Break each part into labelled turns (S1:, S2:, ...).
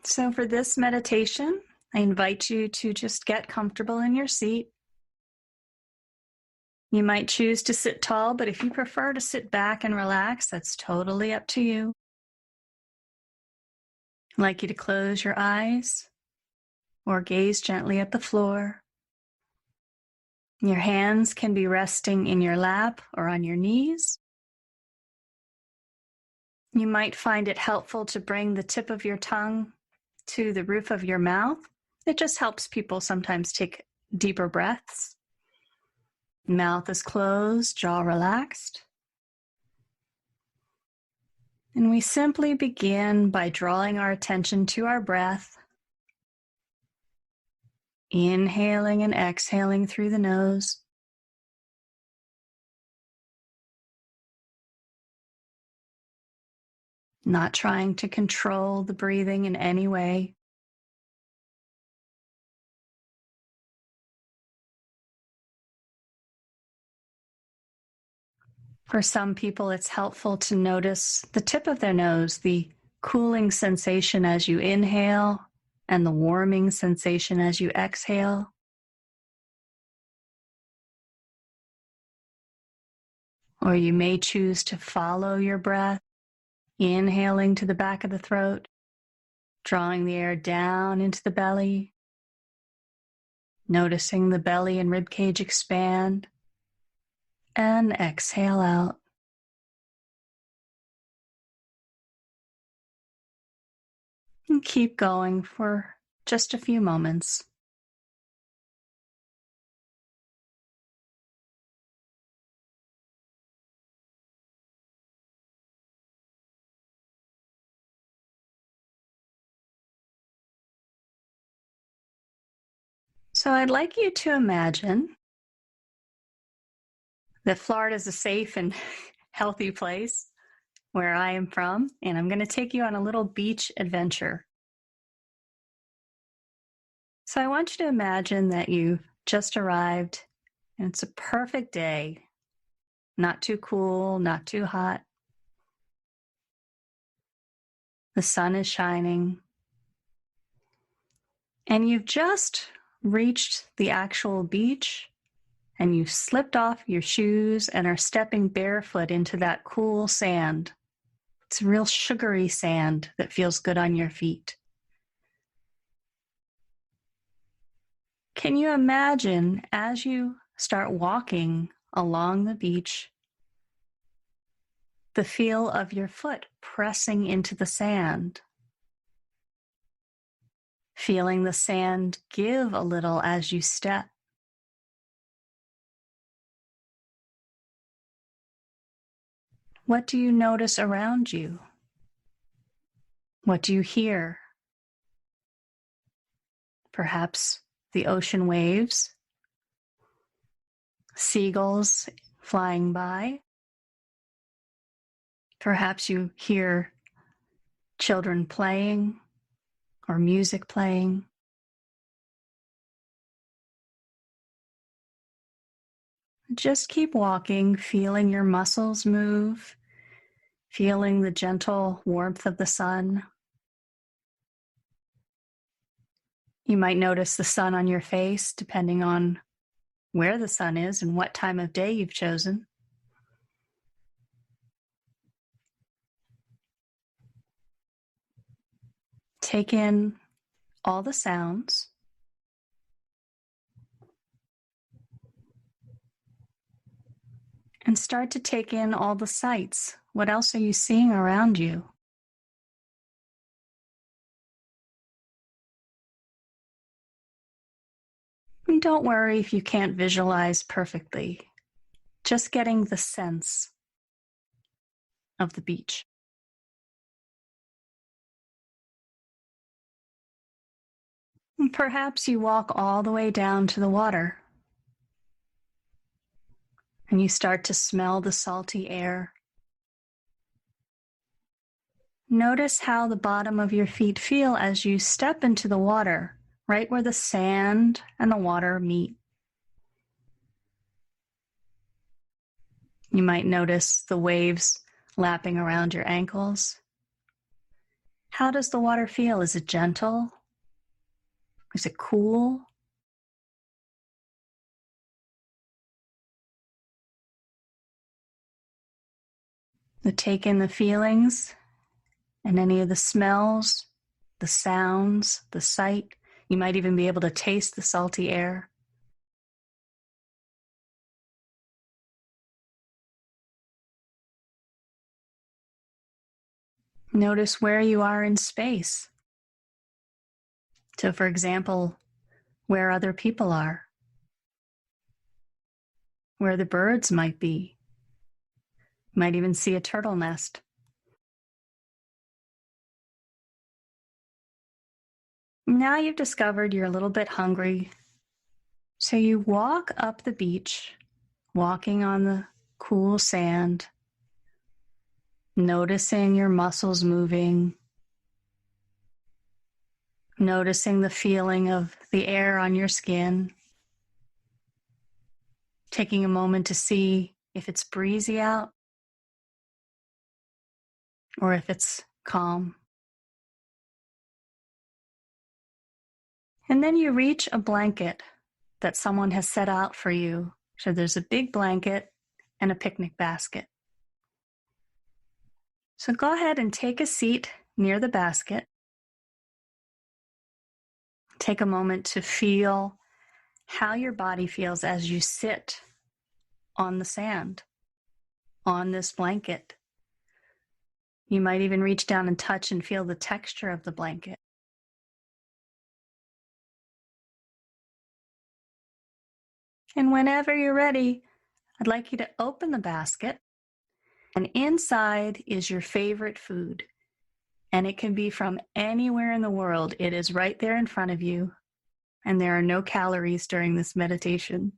S1: So for this meditation, I invite you to just get comfortable in your seat. You might choose to sit tall, but if you prefer to sit back and relax, that's totally up to you. I'd like you to close your eyes or gaze gently at the floor. Your hands can be resting in your lap or on your knees. You might find it helpful to bring the tip of your tongue to the roof of your mouth. It just helps people sometimes take deeper breaths. Mouth is closed, jaw relaxed. And we simply begin by drawing our attention to our breath, inhaling and exhaling through the nose. Not trying to control the breathing in any way. For some people, it's helpful to notice the tip of their nose, the cooling sensation as you inhale and the warming sensation as you exhale. Or you may choose to follow your breath, inhaling to the back of the throat, drawing the air down into the belly, noticing the belly and ribcage expand, and exhale out. And keep going for just a few moments. So I'd like you to imagine that Florida is a safe and healthy place where I am from, and I'm going to take you on a little beach adventure. So I want you to imagine that you've just arrived and it's a perfect day, not too cool, not too hot. The sun is shining, and you've just reached the actual beach, and you've slipped off your shoes and are stepping barefoot into that cool sand. It's real sugary sand that feels good on your feet. Can you imagine as you start walking along the beach, the feel of your foot pressing into the sand? Feeling the sand give a little as you step. What do you notice around you? What do you hear? Perhaps the ocean waves, seagulls flying by. Perhaps you hear children playing or music playing. Just keep walking, feeling your muscles move, feeling the gentle warmth of the sun. You might notice the sun on your face, depending on where the sun is and what time of day you've chosen. Take in all the sounds. And start to take in all the sights. What else are you seeing around you? And don't worry if you can't visualize perfectly. Just getting the sense of the beach. And perhaps you walk all the way down to the water. And you start to smell the salty air. Notice how the bottom of your feet feel as you step into the water, right where the sand and the water meet. You might notice the waves lapping around your ankles. How does the water feel? Is it gentle? Is it cool? So take in the feelings and any of the smells, the sounds, the sight. You might even be able to taste the salty air. Notice where you are in space. So, for example, where other people are, where the birds might be. You might even see a turtle nest. Now you've discovered you're a little bit hungry. So you walk up the beach, walking on the cool sand, noticing your muscles moving, noticing the feeling of the air on your skin, taking a moment to see if it's breezy out or if it's calm. And then you reach a blanket that someone has set out for you. So there's a big blanket and a picnic basket. So go ahead and take a seat near the basket. Take a moment to feel how your body feels as you sit on the sand, on this blanket. You might even reach down and touch and feel the texture of the blanket. And whenever you're ready, I'd like you to open the basket, and inside is your favorite food. And it can be from anywhere in the world. It is right there in front of you, and there are no calories during this meditation.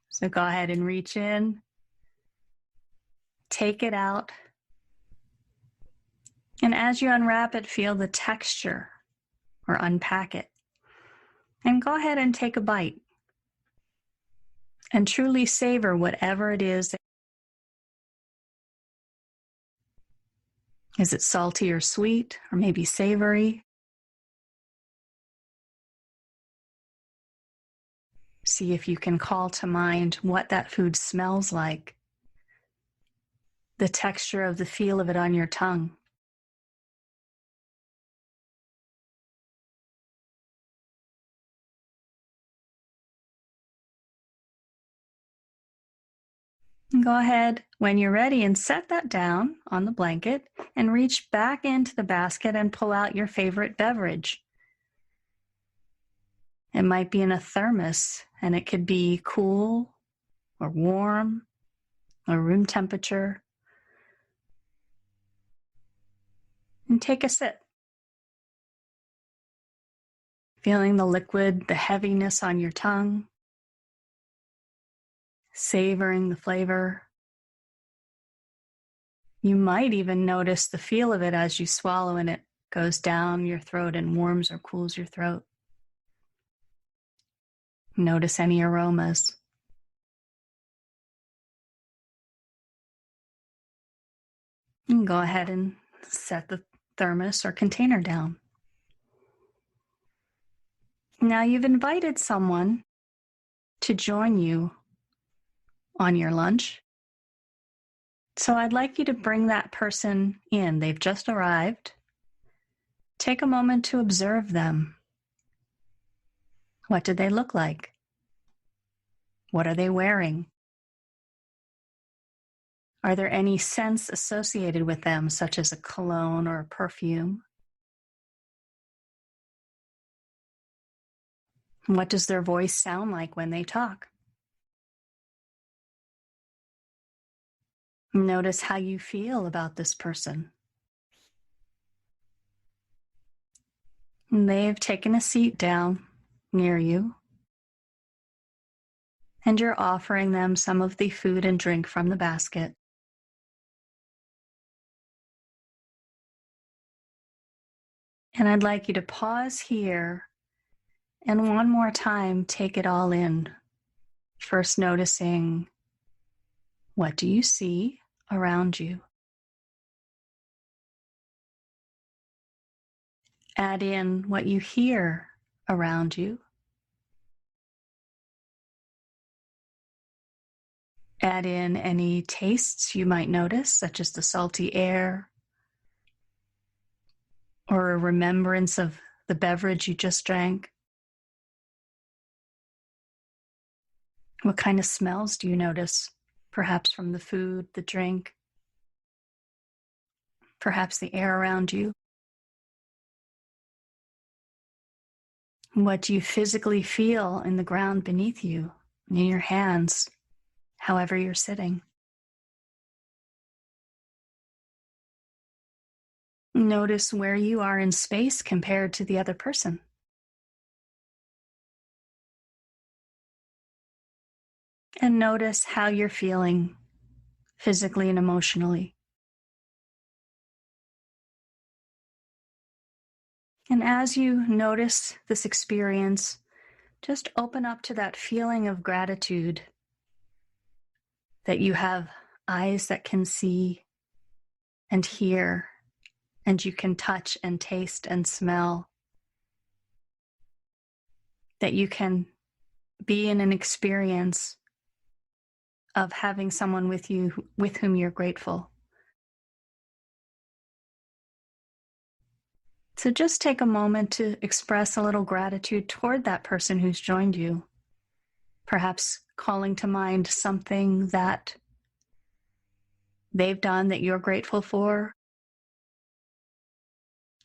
S1: So go ahead and reach in, take it out, and as you unwrap it, feel the texture or unpack it. And go ahead and take a bite and truly savor whatever it is. Is it salty or sweet, or maybe savory? See if you can call to mind what that food smells like, the texture of the feel of it on your tongue. Go ahead when you're ready and set that down on the blanket and reach back into the basket and pull out your favorite beverage. It might be in a thermos, and it could be cool or warm or room temperature. And take a sip. Feeling the liquid, the heaviness on your tongue, savoring the flavor. You might even notice the feel of it as you swallow and it goes down your throat and warms or cools your throat. Notice any aromas. You can go ahead and set the thermos or container down. Now you've invited someone to join you on your lunch. So I'd like you to bring that person in. They've just arrived. Take a moment to observe them. What do they look like? What are they wearing? Are there any scents associated with them, such as a cologne or a perfume? What does their voice sound like when they talk? Notice how you feel about this person. And they've taken a seat down near you, and you're offering them some of the food and drink from the basket. And I'd like you to pause here and one more time take it all in. First noticing, what do you see around you? Add in what you hear around you. Add in any tastes you might notice, such as the salty air or a remembrance of the beverage you just drank. What kind of smells do you notice? Perhaps from the food, the drink, perhaps the air around you. What do you physically feel in the ground beneath you, in your hands, however you're sitting? Notice where you are in space compared to the other person. And notice how you're feeling physically and emotionally. And as you notice this experience, just open up to that feeling of gratitude that you have eyes that can see and hear, and you can touch and taste and smell, that you can be in an experience of having someone with you with whom you're grateful. So just take a moment to express a little gratitude toward that person who's joined you. Perhaps calling to mind something that they've done that you're grateful for.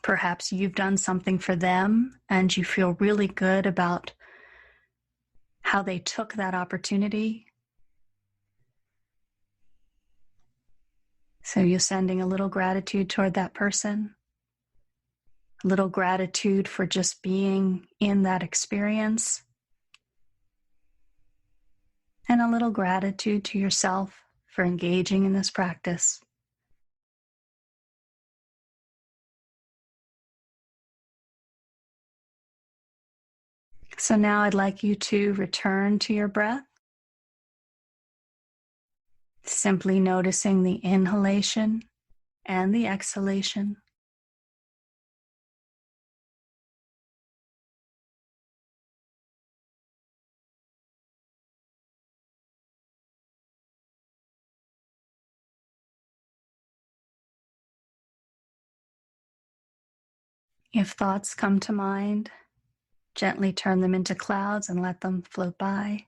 S1: Perhaps you've done something for them and you feel really good about how they took that opportunity. So you're sending a little gratitude toward that person, a little gratitude for just being in that experience, and a little gratitude to yourself for engaging in this practice. So now I'd like you to return to your breath, simply noticing the inhalation and the exhalation. If thoughts come to mind, gently turn them into clouds and let them float by.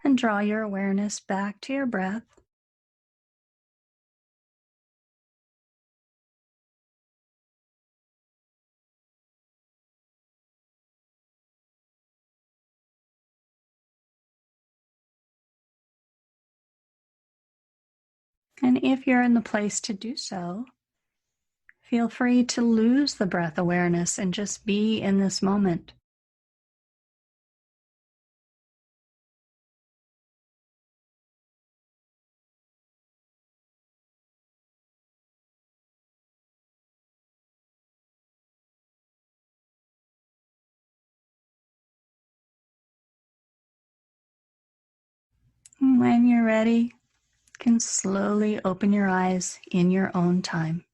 S1: And draw your awareness back to your breath. And if you're in the place to do so, feel free to lose the breath awareness and just be in this moment. When you're ready, you can slowly open your eyes in your own time.